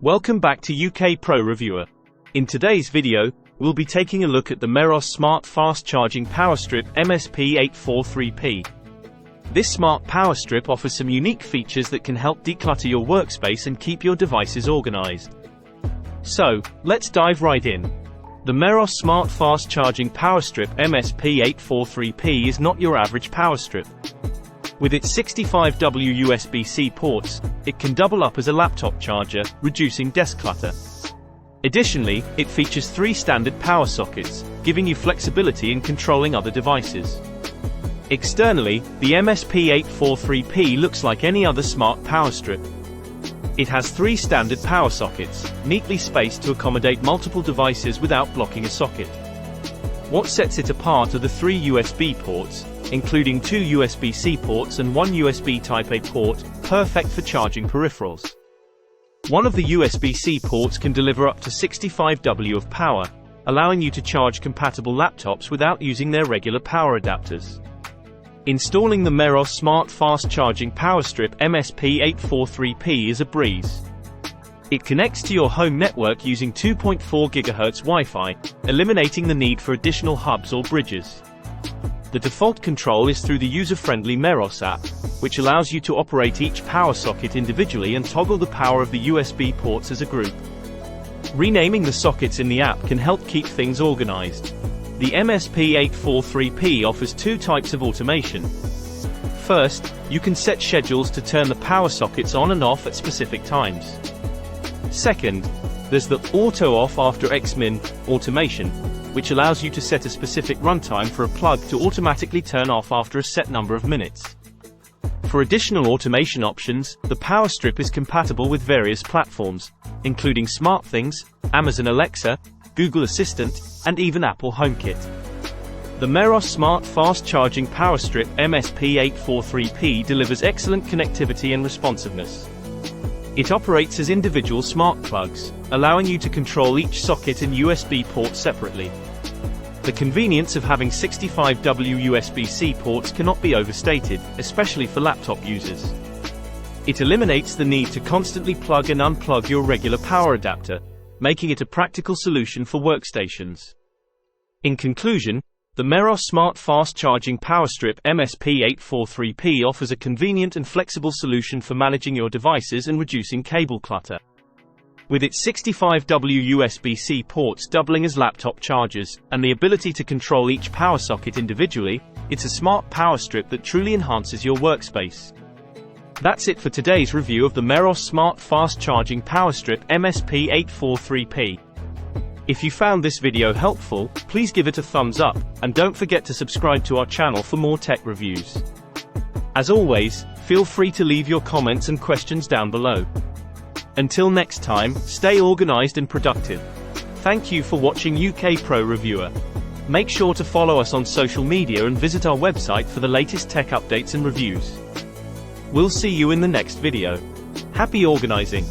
Welcome back to UK Pro Reviewer. In today's video, we'll be taking a look at the Meross Smart Fast Charging Power Strip MSP843P. This smart power strip offers some unique features that can help declutter your workspace and keep your devices organized. So, let's dive right in. The Meross Smart Fast Charging Power Strip MSP843P is not your average power strip. With its 65W USB-C ports, it can double up as a laptop charger, reducing desk clutter. Additionally, it features 3 standard power sockets, giving you flexibility in controlling other devices. Externally, the MSP843P looks like any other smart power strip. It has 3 standard power sockets, neatly spaced to accommodate multiple devices without blocking a socket. What sets it apart are the 3 USB ports, including 2 USB-C ports and 1 USB Type-A port, perfect for charging peripherals. One of the USB-C ports can deliver up to 65W of power, allowing you to charge compatible laptops without using their regular power adapters. Installing the Meross Smart Fast Charging Power Strip MSP843P is a breeze. It connects to your home network using 2.4 GHz Wi-Fi, eliminating the need for additional hubs or bridges. The default control is through the user-friendly Meross app, which allows you to operate each power socket individually and toggle the power of the USB ports as a group. Renaming the sockets in the app can help keep things organized. The MSP843P offers 2 types of automation. First, you can set schedules to turn the power sockets on and off at specific times. Second, there's the Auto Off After Xmin automation, which allows you to set a specific runtime for a plug to automatically turn off after a set number of minutes. For additional automation options, the power strip is compatible with various platforms, including SmartThings, Amazon Alexa, Google Assistant, and even Apple HomeKit. The Meross Smart Fast Charging Power Strip MSP843P delivers excellent connectivity and responsiveness. It operates as individual smart plugs, allowing you to control each socket and USB port separately. The convenience of having 65W USB-C ports cannot be overstated, especially for laptop users. It eliminates the need to constantly plug and unplug your regular power adapter, making it a practical solution for workstations. In conclusion, the Meross Smart Fast Charging Power Strip MSP843P offers a convenient and flexible solution for managing your devices and reducing cable clutter. With its 65W USB-C ports doubling as laptop chargers, and the ability to control each power socket individually, it's a smart power strip that truly enhances your workspace. That's it for today's review of the Meross Smart Fast Charging Power Strip MSP843P. If you found this video helpful, please give it a thumbs up, and don't forget to subscribe to our channel for more tech reviews. As always, feel free to leave your comments and questions down below. Until next time, stay organized and productive. Thank you for watching UK Pro Reviewer. Make sure to follow us on social media and visit our website for the latest tech updates and reviews. We'll see you in the next video. Happy organizing!